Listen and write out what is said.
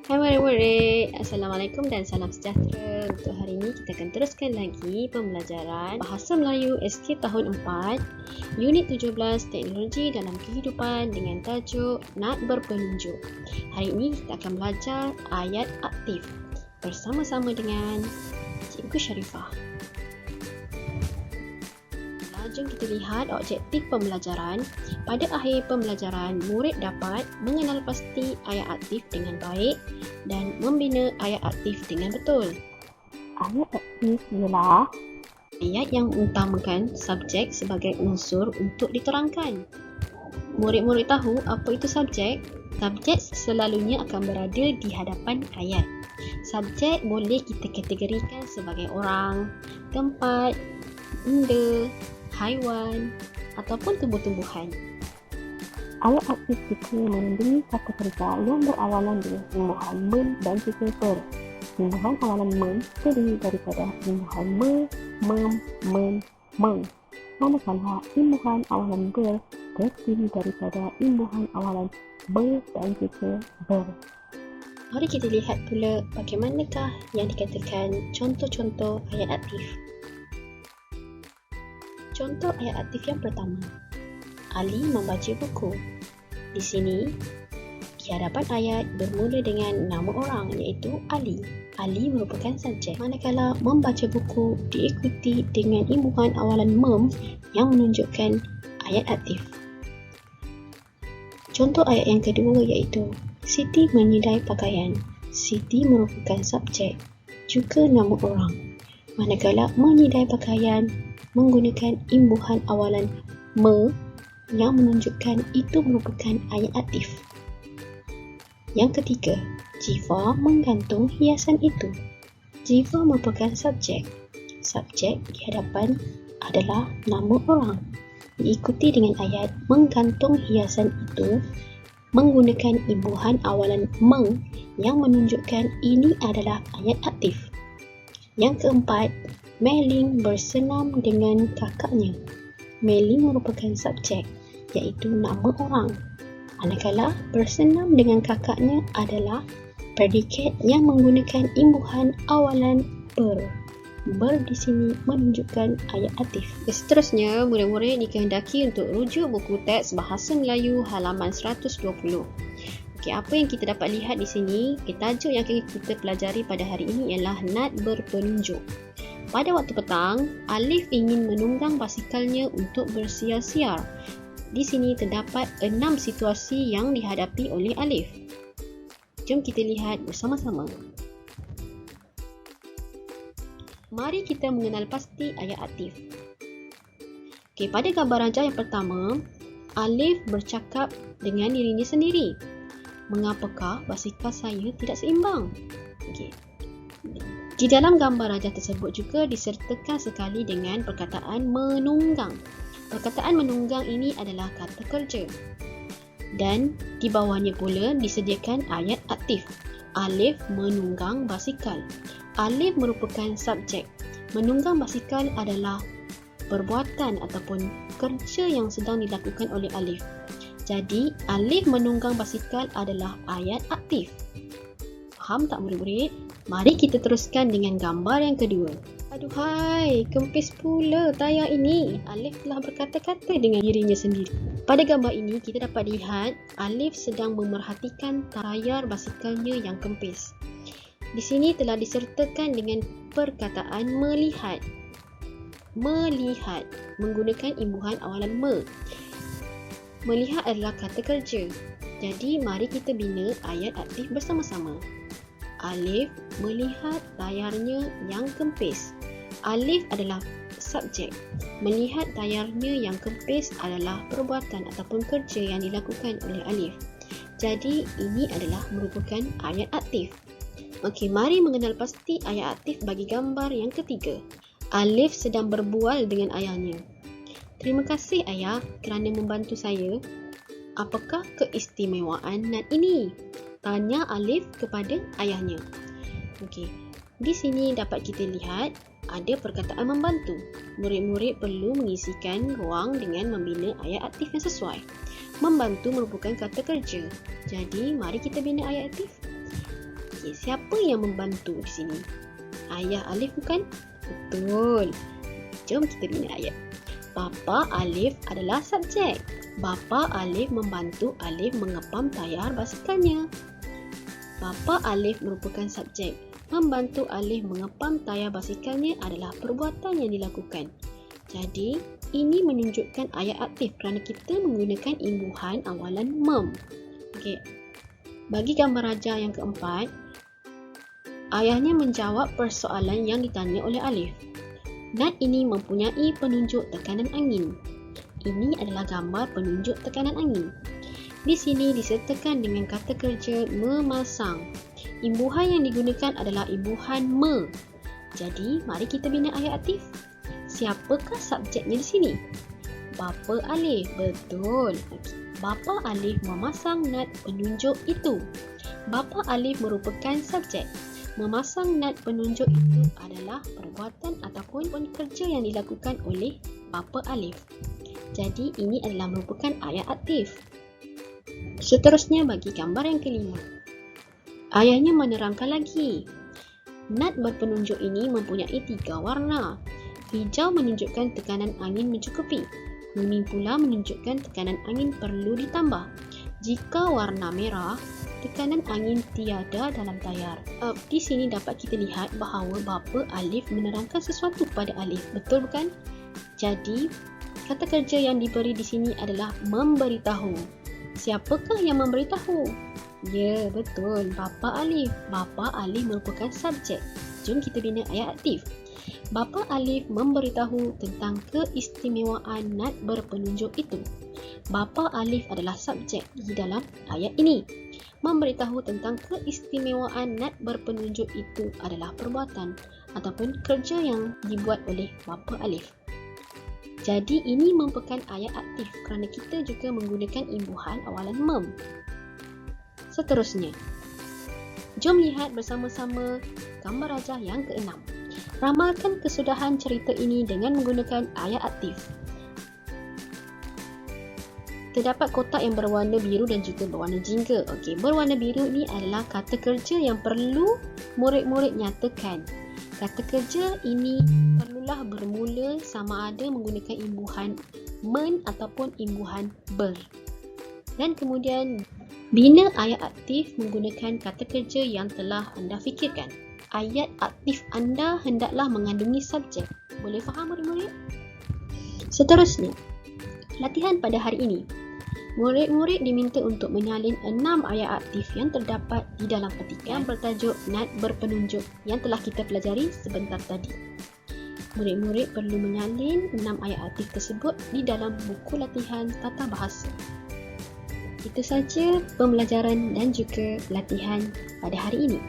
Hai murid-murid, Assalamualaikum dan salam sejahtera. Untuk hari ini kita akan teruskan lagi pembelajaran Bahasa Melayu SK tahun 4, Unit 17 Teknologi dalam Kehidupan dengan tajuk Nat Berpenunjuk. Hari ini kita akan belajar ayat aktif bersama-sama dengan Cikgu Sharifah. Jom kita lihat objektif pembelajaran. Pada akhir pembelajaran, murid dapat mengenal pasti ayat aktif dengan baik dan membina ayat aktif dengan betul. Ayat aktif ialah ayat yang mengutamakan subjek sebagai unsur untuk diterangkan. Murid-murid tahu apa itu subjek? Subjek selalunya akan berada di hadapan ayat. Subjek boleh kita kategorikan sebagai orang, tempat, benda, haiwan ataupun tumbuh-tumbuhan. ayat aktif kita mengandungi kata kerja yang berawalan dengan imbuhan men dan juga ber. Imbuhan awalan men terdiri daripada imbuhan me, mem, men, meng. Manakala imbuhan awalan ber terdiri daripada imbuhan awalan be dan juga ber. Mari kita lihat pula bagaimanakah yang dikatakan contoh-contoh ayat aktif. Contoh ayat aktif yang pertama, Ali membaca buku. Di sini, di hadapan ayat bermula dengan nama orang iaitu Ali. Ali merupakan subjek, manakala membaca buku diikuti dengan imbuhan awalan mem yang menunjukkan ayat aktif. Contoh ayat yang kedua iaitu Siti menyidai pakaian. Siti merupakan subjek, juga nama orang. Manakala menyidai pakaian menggunakan imbuhan awalan me yang menunjukkan itu merupakan ayat aktif. Yang ketiga, Jiva menggantung hiasan itu. Jiva merupakan subjek. Subjek di hadapan adalah nama orang. Diikuti dengan ayat menggantung hiasan itu menggunakan imbuhan awalan meng yang menunjukkan ini adalah ayat aktif. Yang keempat, Meling bersenam dengan kakaknya. Meling merupakan subjek, iaitu nama orang. Manakala bersenam dengan kakaknya adalah predikat yang menggunakan imbuhan awalan ber. Ber di sini menunjukkan ayat aktif. Seterusnya, murid-murid dikehendaki untuk rujuk buku teks Bahasa Melayu halaman 120. Okey, apa yang kita dapat lihat di sini? Tajuk yang kita pelajari pada hari ini ialah Nat Berpenunjuk. Pada waktu petang, Alif ingin menunggang basikalnya untuk bersiar-siar. Di sini terdapat 6 situasi yang dihadapi oleh Alif. Jom kita lihat bersama-sama. Mari kita mengenal pasti ayat aktif. Okey, pada gambar rajah yang pertama, Alif bercakap dengan dirinya sendiri. Mengapakah basikal saya tidak seimbang? Okey. Di dalam gambar rajah tersebut juga disertakan sekali dengan perkataan menunggang. Perkataan menunggang ini adalah kata kerja. Dan di bawahnya pula disediakan ayat aktif. Alif menunggang basikal. Alif merupakan subjek. Menunggang basikal adalah perbuatan ataupun kerja yang sedang dilakukan oleh Alif. Jadi, Alif menunggang basikal adalah ayat aktif. Faham tak murid-murid? Mari kita teruskan dengan gambar yang kedua. Aduhai, kempis pula tayar ini. Alif telah berkata-kata dengan dirinya sendiri. Pada gambar ini, kita dapat lihat Alif sedang memerhatikan tayar basikalnya yang kempis. Di sini telah disertakan dengan perkataan melihat. Melihat menggunakan imbuhan awalan me. Melihat adalah kata kerja. Jadi, mari kita bina ayat aktif bersama-sama. Alif melihat tayarnya yang kempis. Alif adalah subjek. Melihat tayarnya yang kempis adalah perbuatan ataupun kerja yang dilakukan oleh Alif. Jadi, ini adalah merupakan ayat aktif. Okey, mari mengenal pasti ayat aktif bagi gambar yang ketiga. Alif sedang berbual dengan ayahnya. Terima kasih ayah kerana membantu saya. Apakah keistimewaan Nat ini? Tanya Alif kepada ayahnya. Okey, di sini dapat kita lihat ada perkataan membantu. Murid-murid perlu mengisikan ruang dengan membina ayat aktif yang sesuai. Membantu merupakan kata kerja. Jadi, mari kita bina ayat aktif. Okey, siapa yang membantu di sini? Ayah Alif bukan? Betul. Jom kita bina ayat. Bapa Alif adalah subjek. Bapa Alif membantu Alif mengepam tayar basikalnya. Bapa Alif merupakan subjek. Membantu Alif mengepam tayar basikalnya adalah perbuatan yang dilakukan. Jadi, ini menunjukkan ayat aktif kerana kita menggunakan imbuhan awalan mem. Okey. Bagi gambar raja yang keempat, ayahnya menjawab persoalan yang ditanya oleh Alif. Nat ini mempunyai penunjuk tekanan angin. Ini adalah gambar penunjuk tekanan angin. Di sini disertakan dengan kata kerja memasang. Imbuhan yang digunakan adalah imbuhan me. Jadi, mari kita bina ayat aktif. Siapakah subjeknya di sini? Bapa Alif. Betul. Bapa Alif memasang nat penunjuk itu. Bapa Alif merupakan subjek. Memasang nat penunjuk itu adalah perbuatan ataupun kerja yang dilakukan oleh Bapa Alif. Jadi ini adalah merupakan ayat aktif. Seterusnya bagi gambar yang kelima. Ayahnya menerangkan lagi. Nat berpenunjuk ini mempunyai 3 warna. Hijau menunjukkan tekanan angin mencukupi. Kuning pula menunjukkan tekanan angin perlu ditambah. Jika warna merah, tekanan angin tiada dalam tayar. Di sini dapat kita lihat bahawa Bapa Alif menerangkan sesuatu kepada Alif. Betul bukan? Jadi, kata kerja yang diberi di sini adalah memberitahu. Siapakah yang memberitahu? Ya, betul. Bapa Alif. Bapa Alif merupakan subjek. Jom kita bina ayat aktif. Bapa Alif memberitahu tentang keistimewaan nat berpenunjuk itu. Bapa Alif adalah subjek di dalam ayat ini. Memberitahu tentang keistimewaan nat berpenunjuk itu adalah perbuatan ataupun kerja yang dibuat oleh Bapa Alif. Jadi ini merupakan ayat aktif kerana kita juga menggunakan imbuhan awalan mem. Seterusnya, jom lihat bersama-sama gambar raja yang keenam. Ramalkan kesudahan cerita ini dengan menggunakan ayat aktif. Terdapat kotak yang berwarna biru dan juga berwarna jingga. Okey, berwarna biru ni adalah kata kerja yang perlu murid-murid nyatakan. Kata kerja ini perlulah bermula sama ada menggunakan imbuhan men ataupun imbuhan ber. Dan kemudian bina ayat aktif menggunakan kata kerja yang telah anda fikirkan. Ayat aktif anda hendaklah mengandungi subjek. Boleh faham murid-murid? Seterusnya, latihan pada hari ini. Murid-murid diminta untuk menyalin 6 ayat aktif yang terdapat di dalam petikan bertajuk nat berpenunjuk yang telah kita pelajari sebentar tadi. Murid-murid perlu menyalin 6 ayat aktif tersebut di dalam buku latihan tata bahasa. Itu saja pembelajaran dan juga latihan pada hari ini.